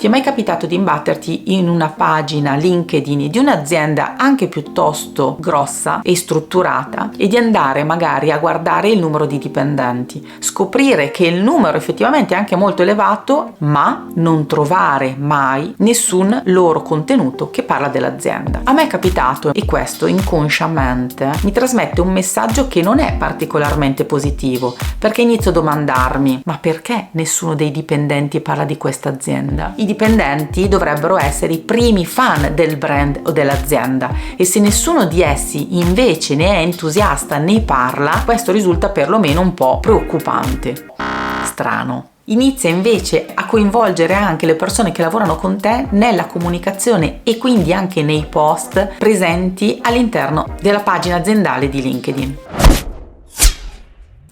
Ti è mai capitato di imbatterti in una pagina LinkedIn di un'azienda anche piuttosto grossa e strutturata e di andare magari a guardare il numero di dipendenti, scoprire che il numero effettivamente è anche molto elevato, ma non trovare mai nessun loro contenuto che parla dell'azienda? A me è capitato e questo inconsciamente mi trasmette un messaggio che non è particolarmente positivo, perché inizio a domandarmi: ma perché nessuno dei dipendenti parla di questa azienda? I dipendenti dovrebbero essere i primi fan del brand o dell'azienda, e se nessuno di essi invece ne è entusiasta, ne parla, questo risulta perlomeno un po' preoccupante. Strano. Inizia invece a coinvolgere anche le persone che lavorano con te nella comunicazione e quindi anche nei post presenti all'interno della pagina aziendale di LinkedIn.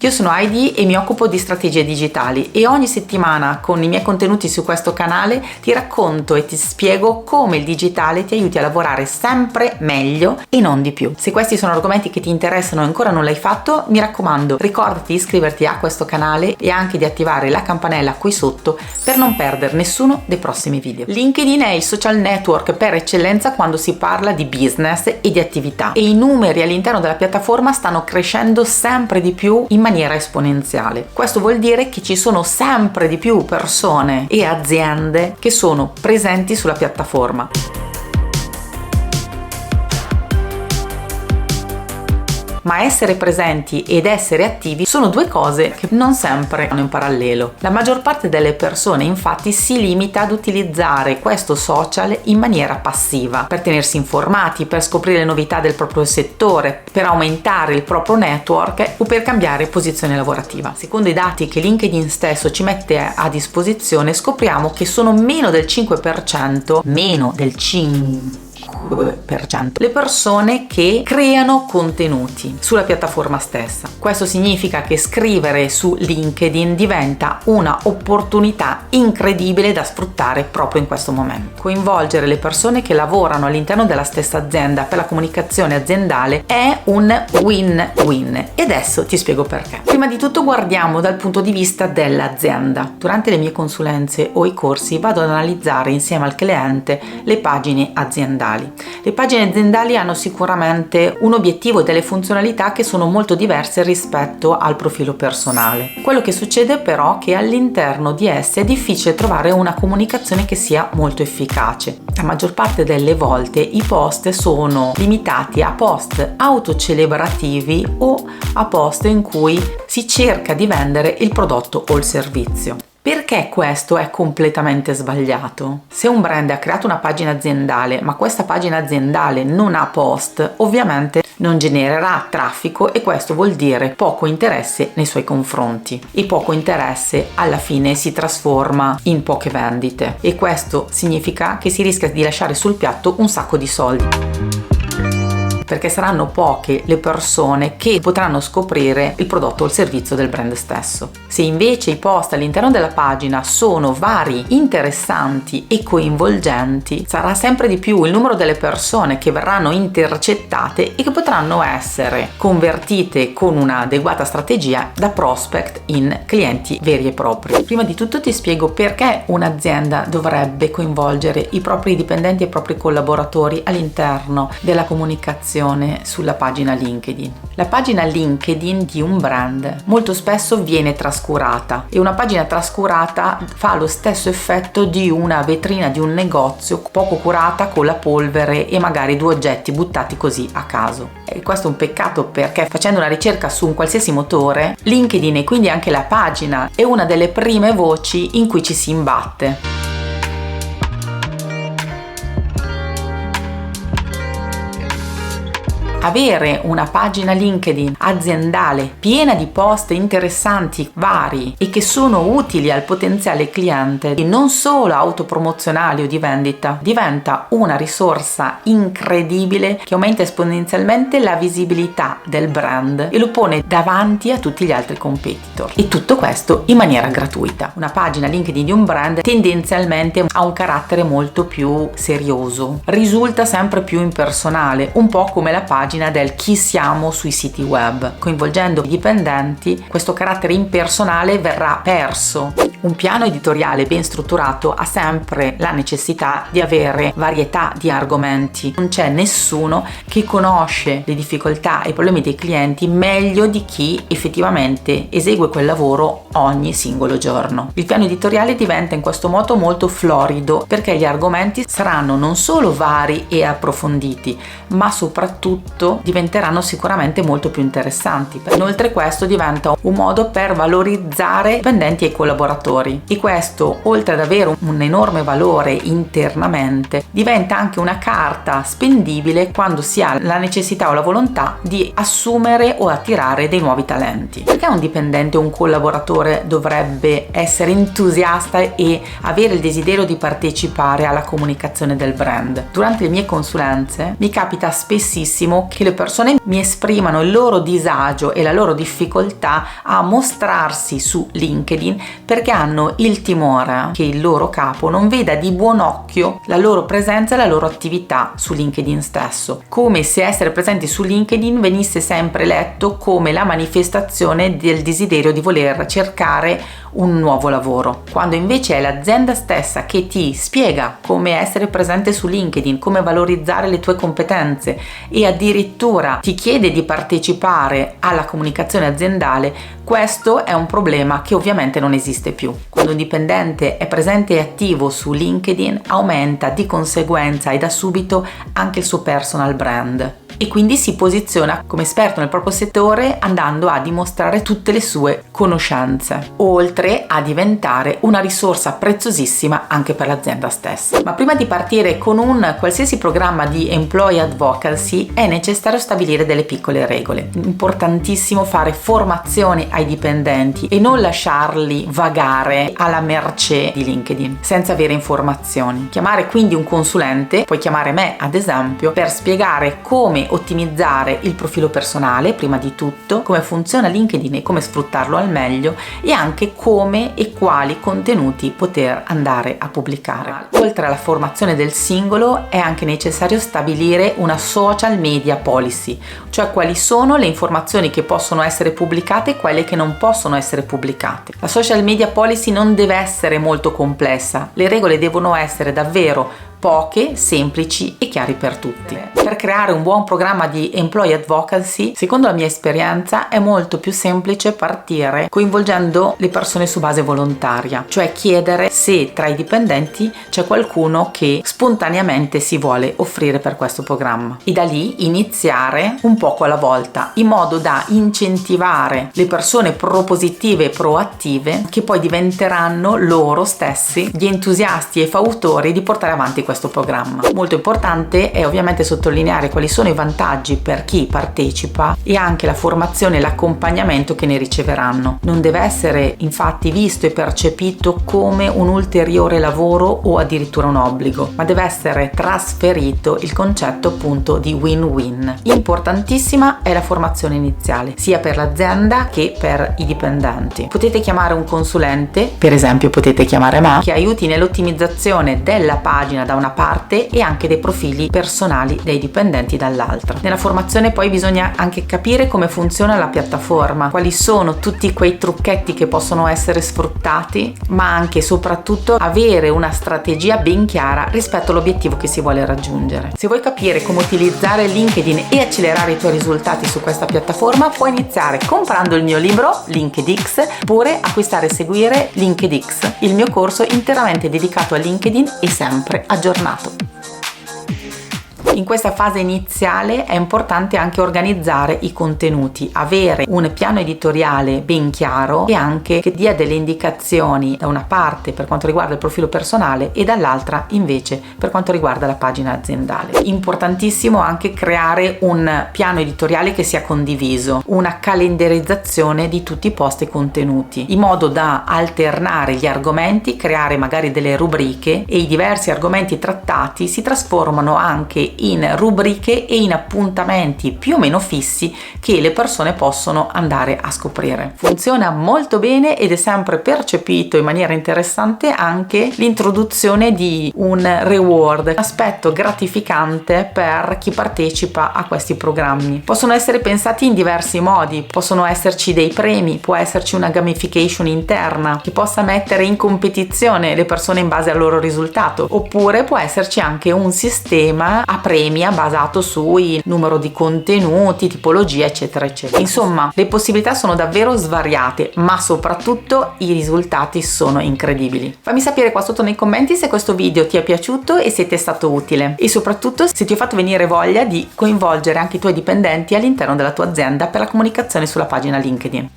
Io sono Heidi e mi occupo di strategie digitali e ogni settimana con i miei contenuti su questo canale ti racconto e ti spiego come il digitale ti aiuti a lavorare sempre meglio e non di più. Se questi sono argomenti che ti interessano e ancora non l'hai fatto, mi raccomando, ricordati di iscriverti a questo canale e anche di attivare la campanella qui sotto per non perdere nessuno dei prossimi video. LinkedIn è il social network per eccellenza quando si parla di business e di attività, e i numeri all'interno della piattaforma stanno crescendo sempre di più in maniera esponenziale. Questo vuol dire che ci sono sempre di più persone e aziende che sono presenti sulla piattaforma. Ma essere presenti ed essere attivi sono due cose che non sempre vanno in parallelo. La maggior parte delle persone infatti si limita ad utilizzare questo social in maniera passiva, per tenersi informati, per scoprire le novità del proprio settore, per aumentare il proprio network o per cambiare posizione lavorativa. Secondo i dati che LinkedIn stesso ci mette a disposizione, scopriamo che sono meno del 5%, le persone che creano contenuti sulla piattaforma stessa. Questo significa che scrivere su LinkedIn diventa una opportunità incredibile da sfruttare proprio in questo momento. Coinvolgere le persone che lavorano all'interno della stessa azienda per la comunicazione aziendale è un win-win, e adesso ti spiego perché. Prima di tutto guardiamo dal punto di vista dell'azienda. Durante le mie consulenze o i corsi vado ad analizzare insieme al cliente le pagine aziendali. Le pagine aziendali hanno sicuramente un obiettivo e delle funzionalità che sono molto diverse rispetto al profilo personale. Quello che succede però è che all'interno di esse è difficile trovare una comunicazione che sia molto efficace. La maggior parte delle volte i post sono limitati a post autocelebrativi o a post in cui si cerca di vendere il prodotto o il servizio. Perché questo è completamente sbagliato? Se un brand ha creato una pagina aziendale, ma questa pagina aziendale non ha post, ovviamente non genererà traffico, e questo vuol dire poco interesse nei suoi confronti, e poco interesse alla fine si trasforma in poche vendite, e questo significa che si rischia di lasciare sul piatto un sacco di soldi, perché saranno poche le persone che potranno scoprire il prodotto o il servizio del brand stesso. Se invece i post all'interno della pagina sono vari, interessanti e coinvolgenti, sarà sempre di più il numero delle persone che verranno intercettate e che potranno essere convertite con un'adeguata strategia da prospect in clienti veri e propri. Prima di tutto ti spiego perché un'azienda dovrebbe coinvolgere i propri dipendenti e i propri collaboratori all'interno della comunicazione sulla pagina LinkedIn. La pagina LinkedIn di un brand molto spesso viene trascurata, e una pagina trascurata fa lo stesso effetto di una vetrina di un negozio poco curata, con la polvere e magari due oggetti buttati così a caso. E questo è un peccato, perché facendo una ricerca su un qualsiasi motore, LinkedIn e quindi anche la pagina è una delle prime voci in cui ci si imbatte. Avere una pagina LinkedIn aziendale piena di post interessanti, vari e che sono utili al potenziale cliente e non solo autopromozionali o di vendita, diventa una risorsa incredibile che aumenta esponenzialmente la visibilità del brand e lo pone davanti a tutti gli altri competitor, e tutto questo in maniera gratuita. Una pagina LinkedIn di un brand tendenzialmente ha un carattere molto più serioso, risulta sempre più impersonale, un po' come la pagina pagina del chi siamo sui siti web. Coinvolgendo i dipendenti, questo carattere impersonale verrà perso. Un piano editoriale ben strutturato ha sempre la necessità di avere varietà di argomenti. Non c'è nessuno che conosce le difficoltà e i problemi dei clienti meglio di chi effettivamente esegue quel lavoro ogni singolo giorno. Il piano editoriale diventa in questo modo molto florido, perché gli argomenti saranno non solo vari e approfonditi, ma soprattutto diventeranno sicuramente molto più interessanti. Inoltre questo diventa un modo per valorizzare i dipendenti e i collaboratori, e questo, oltre ad avere un enorme valore internamente, diventa anche una carta spendibile quando si ha la necessità o la volontà di assumere o attirare dei nuovi talenti. Perché un dipendente o un collaboratore dovrebbe essere entusiasta e avere il desiderio di partecipare alla comunicazione del brand? Durante le mie consulenze mi capita spessissimo che le persone mi esprimano il loro disagio e la loro difficoltà a mostrarsi su LinkedIn perché hanno il timore che il loro capo non veda di buon occhio la loro presenza e la loro attività su LinkedIn stesso, come se essere presenti su LinkedIn venisse sempre letto come la manifestazione del desiderio di voler cercare un nuovo lavoro, quando invece è l'azienda stessa che ti spiega come essere presente su LinkedIn, come valorizzare le tue competenze e addirittura ti chiede di partecipare alla comunicazione aziendale. Questo è un problema che ovviamente non esiste più. Quando un dipendente è presente e attivo su LinkedIn, aumenta di conseguenza e da subito anche il suo personal brand, e quindi si posiziona come esperto nel proprio settore, andando a dimostrare tutte le sue conoscenze, oltre a diventare una risorsa preziosissima anche per l'azienda stessa. Ma prima di partire con un qualsiasi programma di employee advocacy è necessario stabilire delle piccole regole. Importantissimo fare formazione ai dipendenti e non lasciarli vagare alla mercé di LinkedIn senza avere informazioni. Chiamare quindi un consulente, puoi chiamare me ad esempio, per spiegare come ottimizzare il profilo personale, prima di tutto, come funziona LinkedIn e come sfruttarlo al meglio, e anche come e quali contenuti poter andare a pubblicare. Oltre alla formazione del singolo è anche necessario stabilire una social media policy, cioè quali sono le informazioni che possono essere pubblicate e quelle che non possono essere pubblicate. La social media policy non deve essere molto complessa, le regole devono essere davvero poche, semplici e chiari per tutti. Per creare un buon programma di employee advocacy, secondo la mia esperienza, è molto più semplice partire coinvolgendo le persone su base volontaria, cioè chiedere se tra i dipendenti c'è qualcuno che spontaneamente si vuole offrire per questo programma, e da lì iniziare un poco alla volta, in modo da incentivare le persone propositive e proattive, che poi diventeranno loro stessi gli entusiasti e fautori di portare avanti questo programma. Molto importante è ovviamente sottolineare quali sono i vantaggi per chi partecipa e anche la formazione e l'accompagnamento che ne riceveranno. Non deve essere infatti visto e percepito come un ulteriore lavoro o addirittura un obbligo, ma deve essere trasferito il concetto appunto di win-win. Importantissima è la formazione iniziale, sia per l'azienda che per i dipendenti. Potete chiamare un consulente, per esempio potete chiamare me, che aiuti nell'ottimizzazione della pagina da una parte e anche dei profili personali dei dipendenti dall'altra. Nella formazione poi bisogna anche capire come funziona la piattaforma, quali sono tutti quei trucchetti che possono essere sfruttati, ma anche e soprattutto avere una strategia ben chiara rispetto all'obiettivo che si vuole raggiungere. Se vuoi capire come utilizzare LinkedIn e accelerare i tuoi risultati su questa piattaforma, puoi iniziare comprando il mio libro LinkedX, oppure acquistare e seguire LinkedX, il mio corso interamente dedicato a LinkedIn e sempre aggiornato. In questa fase iniziale è importante anche organizzare i contenuti, avere un piano editoriale ben chiaro e anche che dia delle indicazioni da una parte per quanto riguarda il profilo personale e dall'altra invece per quanto riguarda la pagina aziendale. Importantissimo anche creare un piano editoriale che sia condiviso, una calendarizzazione di tutti i post e contenuti, in modo da alternare gli argomenti, creare magari delle rubriche, e i diversi argomenti trattati si trasformano anche in rubriche e in appuntamenti più o meno fissi che le persone possono andare a scoprire. Funziona molto bene ed è sempre percepito in maniera interessante anche l'introduzione di un reward, un aspetto gratificante per chi partecipa a questi programmi. Possono essere pensati in diversi modi, possono esserci dei premi, può esserci una gamification interna che possa mettere in competizione le persone in base al loro risultato, oppure può esserci anche un sistema a premia basato sui numero di contenuti, tipologia, eccetera eccetera. Insomma, le possibilità sono davvero svariate, ma soprattutto i risultati sono incredibili. Fammi sapere qua sotto nei commenti se questo video ti è piaciuto e se ti è stato utile, e soprattutto se ti ho fatto venire voglia di coinvolgere anche i tuoi dipendenti all'interno della tua azienda per la comunicazione sulla pagina LinkedIn.